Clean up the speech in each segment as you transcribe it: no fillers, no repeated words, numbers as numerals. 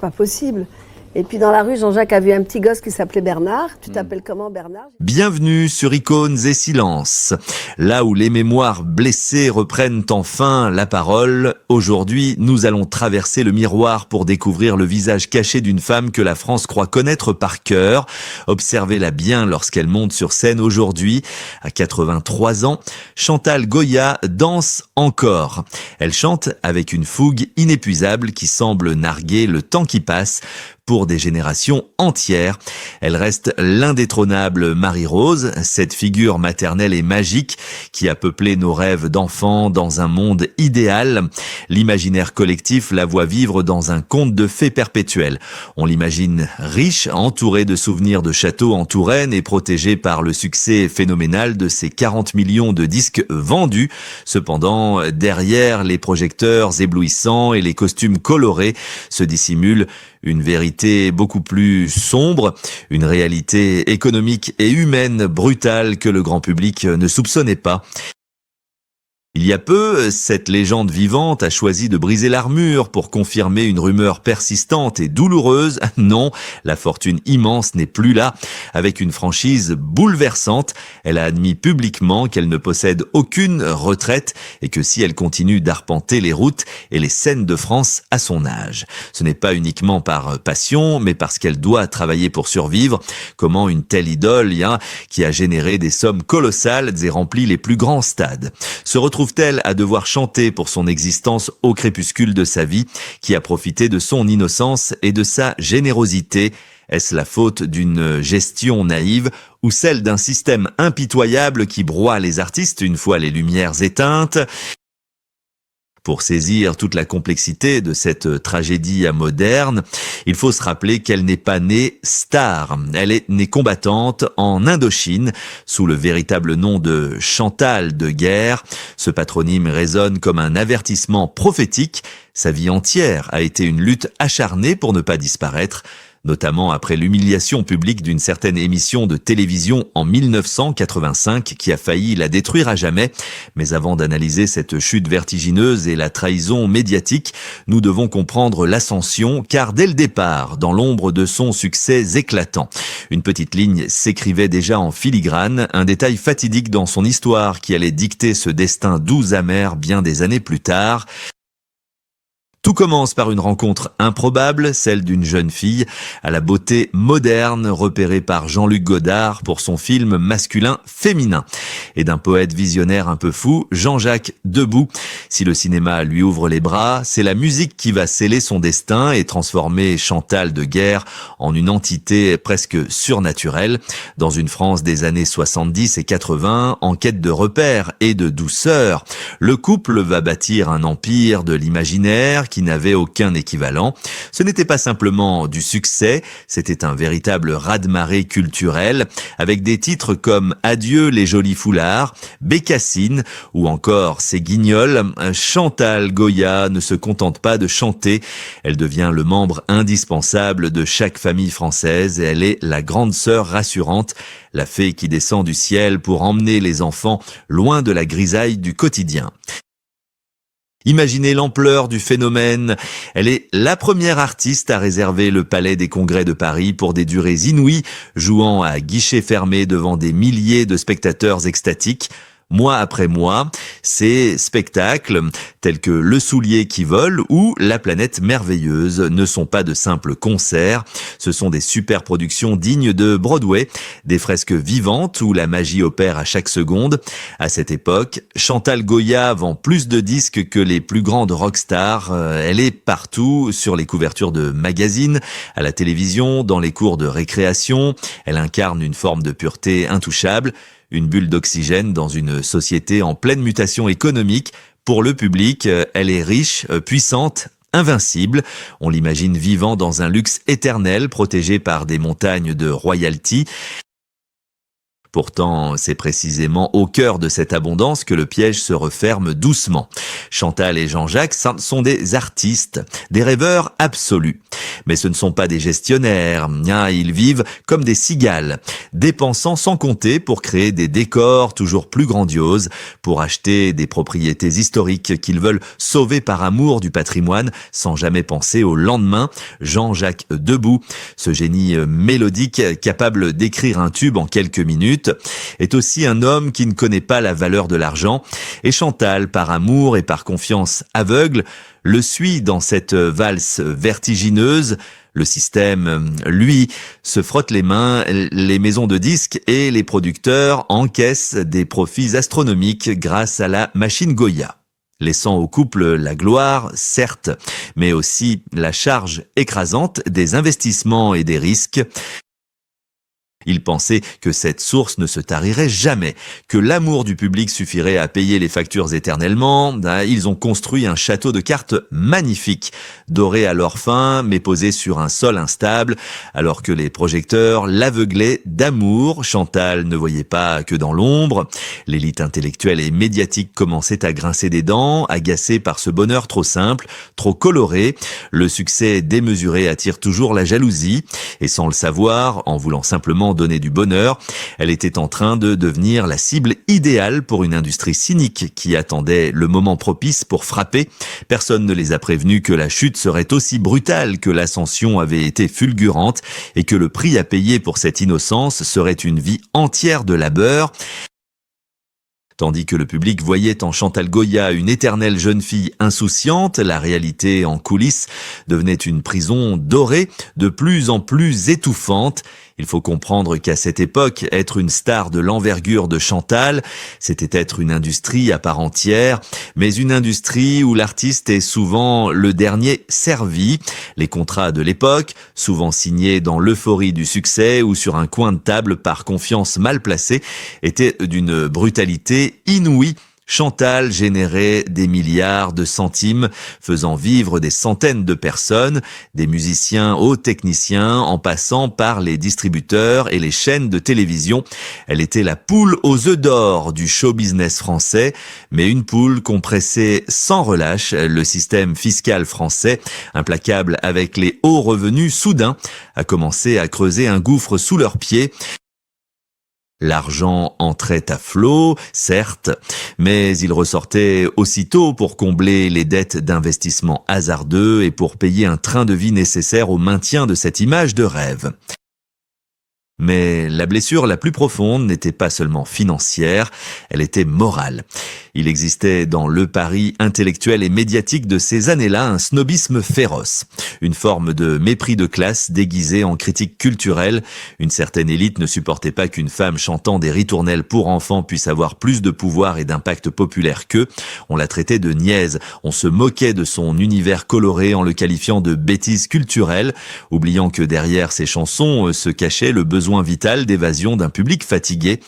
Pas possible. Et puis dans la rue, Jean-Jacques a vu un petit gosse qui s'appelait Bernard. Tu t'appelles comment, Bernard? Bienvenue sur Icônes et Silences, là où les mémoires blessées reprennent enfin la parole. Aujourd'hui, nous allons traverser le miroir pour découvrir le visage caché d'une femme que la France croit connaître par cœur. Observez-la bien lorsqu'elle monte sur scène aujourd'hui. À 83 ans, Chantal Goya danse encore. Elle chante avec une fougue inépuisable qui semble narguer le temps qui passe. Pour des générations entières, elle reste l'indétrônable Marie-Rose, cette figure maternelle et magique qui a peuplé nos rêves d'enfants dans un monde idéal. L'imaginaire collectif la voit vivre dans un conte de fées perpétuel. On l'imagine riche, entourée de souvenirs de châteaux en Touraine et protégée par le succès phénoménal de ses 40 millions de disques vendus. Cependant, derrière les projecteurs éblouissants et les costumes colorés se dissimule une vérité beaucoup plus sombre, une réalité économique et humaine brutale que le grand public ne soupçonnait pas. Il y a peu, cette légende vivante a choisi de briser l'armure pour confirmer une rumeur persistante et douloureuse. Non, la fortune immense n'est plus là. Avec une franchise bouleversante, elle a admis publiquement qu'elle ne possède aucune retraite et que si elle continue d'arpenter les routes et les scènes de France à son âge. Ce n'est pas uniquement par passion, mais parce qu'elle doit travailler pour survivre. Comment une telle idole, qui a généré des sommes colossales et rempli les plus grands stades, se retrouve-t-elle à devoir chanter pour son existence au crépuscule de sa vie, qui a profité de son innocence et de sa générosité? Est-ce la faute d'une gestion naïve ou celle d'un système impitoyable qui broie les artistes une fois les lumières éteintes? Pour saisir toute la complexité de cette tragédie moderne, il faut se rappeler qu'elle n'est pas née star. Elle est née combattante en Indochine, sous le véritable nom de Chantal de Guerre. Ce patronyme résonne comme un avertissement prophétique. Sa vie entière a été une lutte acharnée pour ne pas disparaître, notamment après l'humiliation publique d'une certaine émission de télévision en 1985 qui a failli la détruire à jamais. Mais avant d'analyser cette chute vertigineuse et la trahison médiatique, nous devons comprendre l'ascension, car dès le départ, dans l'ombre de son succès éclatant, une petite ligne s'écrivait déjà en filigrane, un détail fatidique dans son histoire qui allait dicter ce destin doux amer bien des années plus tard. Tout commence par une rencontre improbable, celle d'une jeune fille à la beauté moderne repérée par Jean-Luc Godard pour son film masculin féminin, et d'un poète visionnaire un peu fou, Jean-Jacques Debout. Si le cinéma lui ouvre les bras, c'est la musique qui va sceller son destin et transformer Chantal de Guerre en une entité presque surnaturelle. Dans une France des années 70 et 80, en quête de repères et de douceur, le couple va bâtir un empire de l'imaginaire qui n'avait aucun équivalent. Ce n'était pas simplement du succès, c'était un véritable raz-de-marée culturel, avec des titres comme Adieu les jolis foulards, Bécassine ou encore Ces guignols. Chantal Goya ne se contente pas de chanter, elle devient le membre indispensable de chaque famille française et elle est la grande sœur rassurante, la fée qui descend du ciel pour emmener les enfants loin de la grisaille du quotidien. Imaginez l'ampleur du phénomène. Elle est la première artiste à réserver le Palais des Congrès de Paris pour des durées inouïes, jouant à guichets fermés devant des milliers de spectateurs extatiques. Mois après mois, ces spectacles, tels que Le Soulier qui vole ou La Planète Merveilleuse, ne sont pas de simples concerts. Ce sont des super productions dignes de Broadway, des fresques vivantes où la magie opère à chaque seconde. À cette époque, Chantal Goya vend plus de disques que les plus grandes rockstars. Elle est partout, sur les couvertures de magazines, à la télévision, dans les cours de récréation. Elle incarne une forme de pureté intouchable. Une bulle d'oxygène dans une société en pleine mutation économique. Pour le public, elle est riche, puissante, invincible. On l'imagine vivant dans un luxe éternel, protégé par des montagnes de royalty. Pourtant, c'est précisément au cœur de cette abondance que le piège se referme doucement. Chantal et Jean-Jacques sont des artistes, des rêveurs absolus. Mais ce ne sont pas des gestionnaires, ils vivent comme des cigales, dépensant sans compter pour créer des décors toujours plus grandioses, pour acheter des propriétés historiques qu'ils veulent sauver par amour du patrimoine sans jamais penser au lendemain. Jean-Jacques Debout, ce génie mélodique capable d'écrire un tube en quelques minutes, est aussi un homme qui ne connaît pas la valeur de l'argent, et Chantal, par amour et par confiance aveugle, le suit dans cette valse vertigineuse. Le système, lui, se frotte les mains, les maisons de disques et les producteurs encaissent des profits astronomiques grâce à la machine Goya, laissant au couple la gloire, certes, mais aussi la charge écrasante des investissements et des risques. Ils pensaient que cette source ne se tarirait jamais, que l'amour du public suffirait à payer les factures éternellement. Ils ont construit un château de cartes magnifique, doré à leur fin, mais posé sur un sol instable, alors que les projecteurs l'aveuglaient d'amour. Chantal ne voyait pas que dans l'ombre. L'élite intellectuelle et médiatique commençait à grincer des dents, agacée par ce bonheur trop simple, trop coloré. Le succès démesuré attire toujours la jalousie, et sans le savoir, en voulant simplement donner du bonheur, elle était en train de devenir la cible idéale pour une industrie cynique qui attendait le moment propice pour frapper. Personne ne les a prévenus que la chute serait aussi brutale que l'ascension avait été fulgurante et que le prix à payer pour cette innocence serait une vie entière de labeur. Tandis que le public voyait en Chantal Goya une éternelle jeune fille insouciante, la réalité en coulisses devenait une prison dorée, de plus en plus étouffante. Il faut comprendre qu'à cette époque, être une star de l'envergure de Chantal, c'était être une industrie à part entière, mais une industrie où l'artiste est souvent le dernier servi. Les contrats de l'époque, souvent signés dans l'euphorie du succès ou sur un coin de table par confiance mal placée, étaient d'une brutalité inouïe. Chantal générait des milliards de centimes, faisant vivre des centaines de personnes, des musiciens aux techniciens, en passant par les distributeurs et les chaînes de télévision. Elle était la poule aux œufs d'or du show business français, mais une poule qu'on pressait sans relâche. Le système fiscal français, implacable avec les hauts revenus soudains, a commencé à creuser un gouffre sous leurs pieds. L'argent entrait à flot, certes, mais il ressortait aussitôt pour combler les dettes d'investissement hasardeux et pour payer un train de vie nécessaire au maintien de cette image de rêve. Mais la blessure la plus profonde n'était pas seulement financière, elle était morale. Il existait dans le Paris intellectuel et médiatique de ces années-là un snobisme féroce, une forme de mépris de classe déguisé en critique culturelle. Une certaine élite ne supportait pas qu'une femme chantant des ritournelles pour enfants puisse avoir plus de pouvoir et d'impact populaire qu'eux. On la traitait de niaise, on se moquait de son univers coloré en le qualifiant de bêtise culturelle, oubliant que derrière ces chansons se cachait le besoin vital d'évasion d'un public fatigué.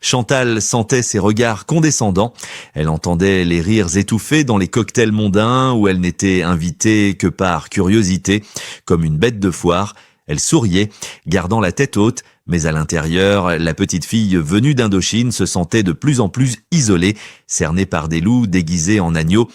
Chantal sentait ses regards condescendants. Elle entendait les rires étouffés dans les cocktails mondains où elle n'était invitée que par curiosité. Comme une bête de foire, elle souriait, gardant la tête haute, mais à l'intérieur, la petite fille venue d'Indochine se sentait de plus en plus isolée, cernée par des loups déguisés en agneaux.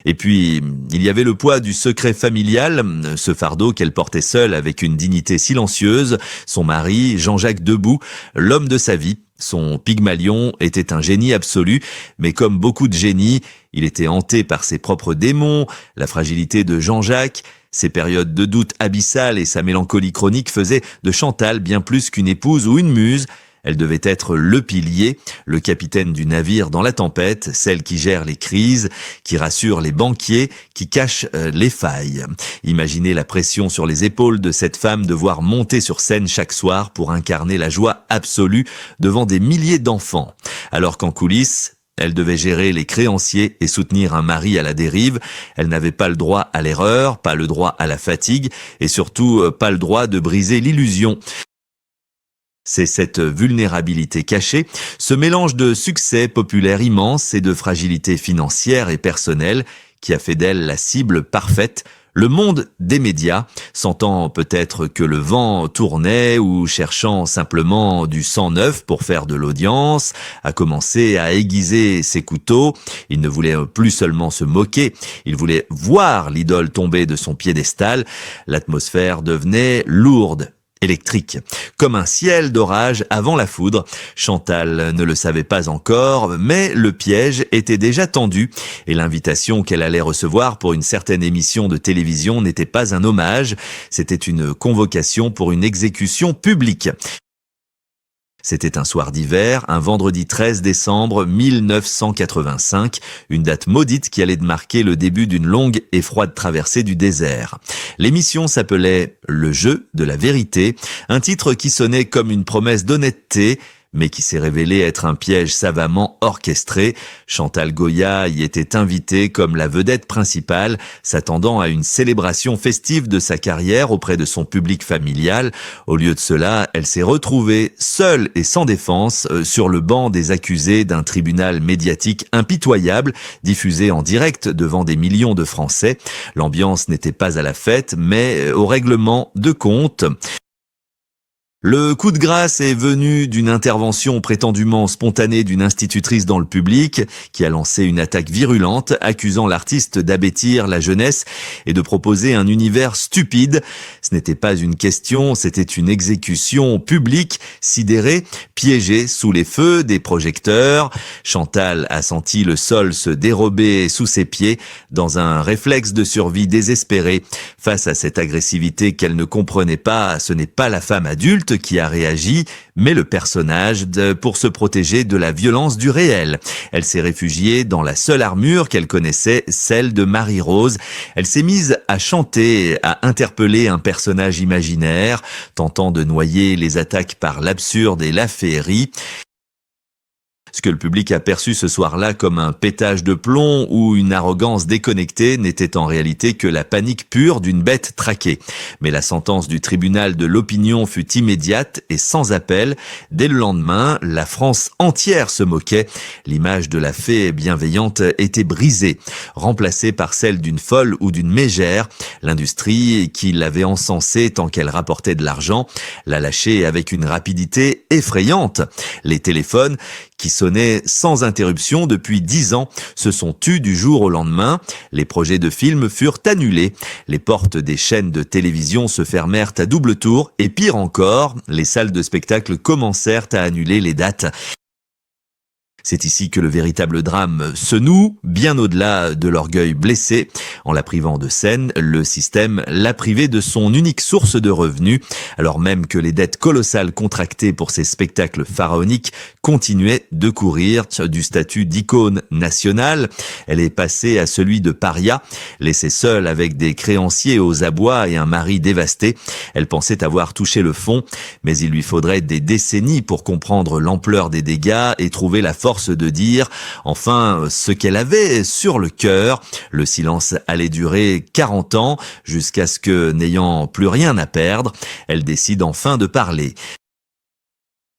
Et puis, il y avait le poids du secret familial, ce fardeau qu'elle portait seule avec une dignité silencieuse. Son mari, Jean-Jacques Debout, l'homme de sa vie. Son Pygmalion était un génie absolu, mais comme beaucoup de génies, il était hanté par ses propres démons, la fragilité de Jean-Jacques. Ses périodes de doute abyssal et sa mélancolie chronique faisaient de Chantal bien plus qu'une épouse ou une muse. Elle devait être le pilier, le capitaine du navire dans la tempête, celle qui gère les crises, qui rassure les banquiers, qui cache les failles. Imaginez la pression sur les épaules de cette femme devoir monter sur scène chaque soir pour incarner la joie absolue devant des milliers d'enfants. Alors qu'en coulisses, elle devait gérer les créanciers et soutenir un mari à la dérive. Elle n'avait pas le droit à l'erreur, pas le droit à la fatigue et surtout pas le droit de briser l'illusion. C'est cette vulnérabilité cachée, ce mélange de succès populaire immense et de fragilité financière et personnelle qui a fait d'elle la cible parfaite, Le monde des médias, sentant peut-être que le vent tournait ou cherchant simplement du sang neuf pour faire de l'audience, a commencé à aiguiser ses couteaux. Il ne voulait plus seulement se moquer, il voulait voir l'idole tomber de son piédestal. L'atmosphère devenait lourde, électrique, comme un ciel d'orage avant la foudre. Chantal ne le savait pas encore, mais le piège était déjà tendu et l'invitation qu'elle allait recevoir pour une certaine émission de télévision n'était pas un hommage, c'était une convocation pour une exécution publique. C'était un soir d'hiver, un vendredi 13 décembre 1985, une date maudite qui allait marquer le début d'une longue et froide traversée du désert. L'émission s'appelait « Le jeu de la vérité », un titre qui sonnait comme une promesse d'honnêteté, mais qui s'est révélé être un piège savamment orchestré. Chantal Goya y était invitée comme la vedette principale, s'attendant à une célébration festive de sa carrière auprès de son public familial. Au lieu de cela, elle s'est retrouvée seule et sans défense sur le banc des accusés d'un tribunal médiatique impitoyable, diffusé en direct devant des millions de Français. L'ambiance n'était pas à la fête, mais au règlement de compte. Le coup de grâce est venu d'une intervention prétendument spontanée d'une institutrice dans le public qui a lancé une attaque virulente accusant l'artiste d'abêtir la jeunesse et de proposer un univers stupide. Ce n'était pas une question, c'était une exécution publique, sidérée, piégée sous les feux des projecteurs. Chantal a senti le sol se dérober sous ses pieds dans un réflexe de survie désespéré. Face à cette agressivité qu'elle ne comprenait pas, ce n'est pas la femme adulte qui a réagi, mais le personnage pour se protéger de la violence du réel. Elle s'est réfugiée dans la seule armure qu'elle connaissait, celle de Marie-Rose. Elle s'est mise à chanter, à interpeller un personnage imaginaire, tentant de noyer les attaques par l'absurde et la féerie. Ce que le public a perçu ce soir-là comme un pétage de plomb ou une arrogance déconnectée n'était en réalité que la panique pure d'une bête traquée. Mais la sentence du tribunal de l'opinion fut immédiate et sans appel. Dès le lendemain, la France entière se moquait. L'image de la fée bienveillante était brisée, remplacée par celle d'une folle ou d'une mégère. L'industrie, qui l'avait encensée tant qu'elle rapportait de l'argent, l'a lâchée avec une rapidité effrayante. Les téléphones, qui sonnaient sans interruption depuis 10 ans, se sont tus du jour au lendemain. Les projets de films furent annulés. Les portes des chaînes de télévision se fermèrent à double tour et pire encore, les salles de spectacle commencèrent à annuler les dates. C'est ici que le véritable drame se noue, bien au-delà de l'orgueil blessé. En la privant de scène, le système l'a privé de son unique source de revenus, alors même que les dettes colossales contractées pour ces spectacles pharaoniques continuaient de courir du statut d'icône nationale. Elle est passée à celui de paria, laissée seule avec des créanciers aux abois et un mari dévasté. Elle pensait avoir touché le fond, mais il lui faudrait des décennies pour comprendre l'ampleur des dégâts et trouver la force de dire enfin ce qu'elle avait sur le cœur. Le silence allait durer 40 ans jusqu'à ce que, n'ayant plus rien à perdre, elle décide enfin de parler.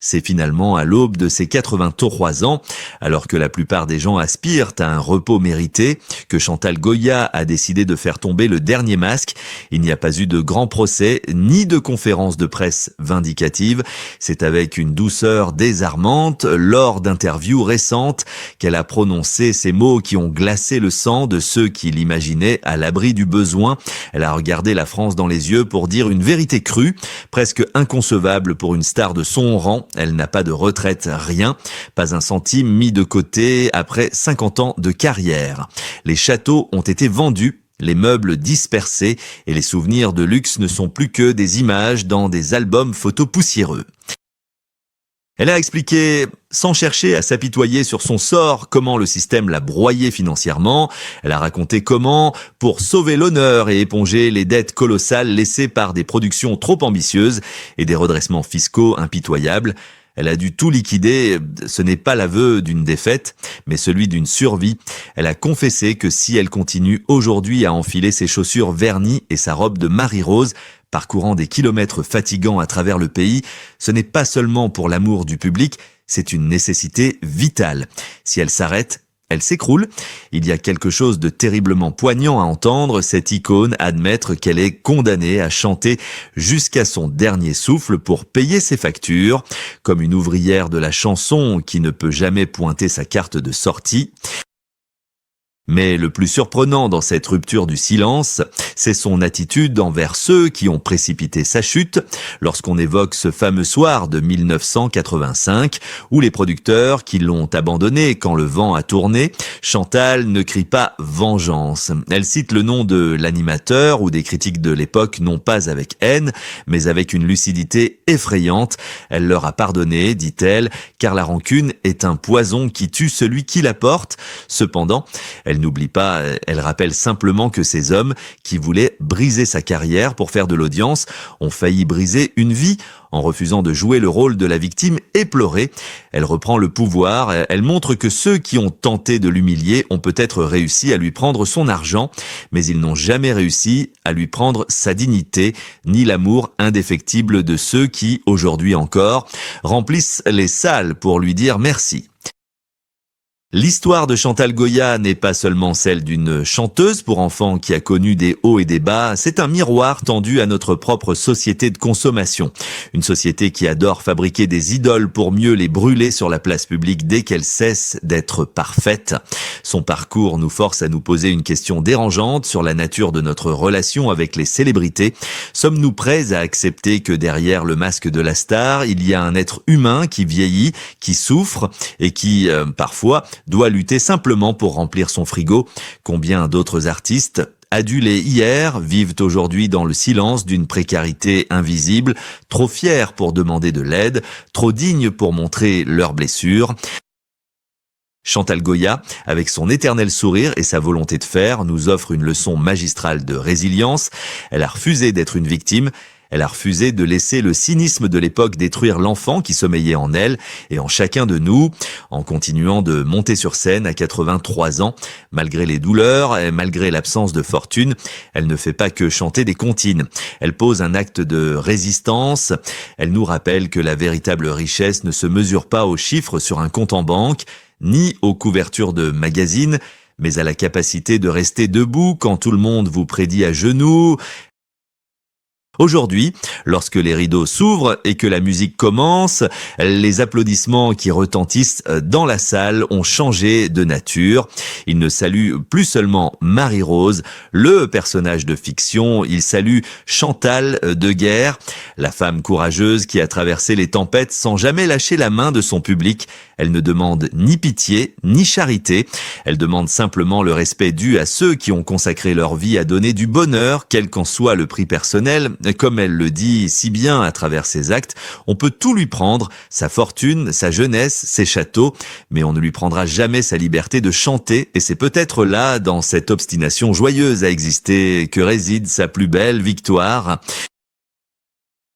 C'est finalement à l'aube de ses 83 ans, alors que la plupart des gens aspirent à un repos mérité, que Chantal Goya a décidé de faire tomber le dernier masque. Il n'y a pas eu de grand procès, ni de conférence de presse vindicative. C'est avec une douceur désarmante, lors d'interviews récentes, qu'elle a prononcé ces mots qui ont glacé le sang de ceux qui l'imaginaient à l'abri du besoin. Elle a regardé la France dans les yeux pour dire une vérité crue, presque inconcevable pour une star de son rang. Elle n'a pas de retraite, rien, pas un centime mis de côté après 50 ans de carrière. Les châteaux ont été vendus, les meubles dispersés et les souvenirs de luxe ne sont plus que des images dans des albums photos poussiéreux. Elle a expliqué, sans chercher à s'apitoyer sur son sort, comment le système l'a broyée financièrement. Elle a raconté comment, pour sauver l'honneur et éponger les dettes colossales laissées par des productions trop ambitieuses et des redressements fiscaux impitoyables, elle a dû tout liquider. Ce n'est pas l'aveu d'une défaite, mais celui d'une survie. Elle a confessé que si elle continue aujourd'hui à enfiler ses chaussures vernies et sa robe de Marie-Rose, parcourant des kilomètres fatigants à travers le pays, ce n'est pas seulement pour l'amour du public, c'est une nécessité vitale. Si elle s'arrête, elle s'écroule. Il y a quelque chose de terriblement poignant à entendre cette icône admettre qu'elle est condamnée à chanter jusqu'à son dernier souffle pour payer ses factures, comme une ouvrière de la chanson qui ne peut jamais pointer sa carte de sortie. Mais le plus surprenant dans cette rupture du silence, c'est son attitude envers ceux qui ont précipité sa chute lorsqu'on évoque ce fameux soir de 1985 où les producteurs qui l'ont abandonné quand le vent a tourné, Chantal ne crie pas vengeance. Elle cite le nom de l'animateur ou des critiques de l'époque non pas avec haine, mais avec une lucidité effrayante. Elle leur a pardonné, dit-elle, car la rancune est un poison qui tue celui qui la porte. Cependant, elle n'oublie pas, elle rappelle simplement que ces hommes qui voulaient briser sa carrière pour faire de l'audience ont failli briser une vie en refusant de jouer le rôle de la victime éplorée. Elle reprend le pouvoir, elle montre que ceux qui ont tenté de l'humilier ont peut-être réussi à lui prendre son argent, mais ils n'ont jamais réussi à lui prendre sa dignité, ni l'amour indéfectible de ceux qui, aujourd'hui encore, remplissent les salles pour lui dire merci. L'histoire de Chantal Goya n'est pas seulement celle d'une chanteuse pour enfants qui a connu des hauts et des bas, c'est un miroir tendu à notre propre société de consommation. Une société qui adore fabriquer des idoles pour mieux les brûler sur la place publique dès qu'elles cessent d'être parfaites. Son parcours nous force à nous poser une question dérangeante sur la nature de notre relation avec les célébrités. Sommes-nous prêts à accepter que derrière le masque de la star, il y a un être humain qui vieillit, qui souffre et qui, parfois, doit lutter simplement pour remplir son frigo? Combien d'autres artistes, adulés hier, vivent aujourd'hui dans le silence d'une précarité invisible, trop fiers pour demander de l'aide, trop dignes pour montrer leurs blessures? Chantal Goya, avec son éternel sourire et sa volonté de faire, nous offre une leçon magistrale de résilience. Elle a refusé d'être une victime. Elle a refusé de laisser le cynisme de l'époque détruire l'enfant qui sommeillait en elle et en chacun de nous, en continuant de monter sur scène à 83 ans. Malgré les douleurs et malgré l'absence de fortune, elle ne fait pas que chanter des comptines. Elle pose un acte de résistance. Elle nous rappelle que la véritable richesse ne se mesure pas aux chiffres sur un compte en banque, ni aux couvertures de magazines, mais à la capacité de rester debout quand tout le monde vous prédit à genoux. Aujourd'hui, lorsque les rideaux s'ouvrent et que la musique commence, les applaudissements qui retentissent dans la salle ont changé de nature. Ils ne saluent plus seulement Marie-Rose, le personnage de fiction, ils saluent Chantal de Guerre, la femme courageuse qui a traversé les tempêtes sans jamais lâcher la main de son public. Elle ne demande ni pitié, ni charité. Elle demande simplement le respect dû à ceux qui ont consacré leur vie à donner du bonheur, quel qu'en soit le prix personnel. Comme elle le dit si bien à travers ses actes, on peut tout lui prendre, sa fortune, sa jeunesse, ses châteaux, mais on ne lui prendra jamais sa liberté de chanter, et c'est peut-être là, dans cette obstination joyeuse à exister, que réside sa plus belle victoire.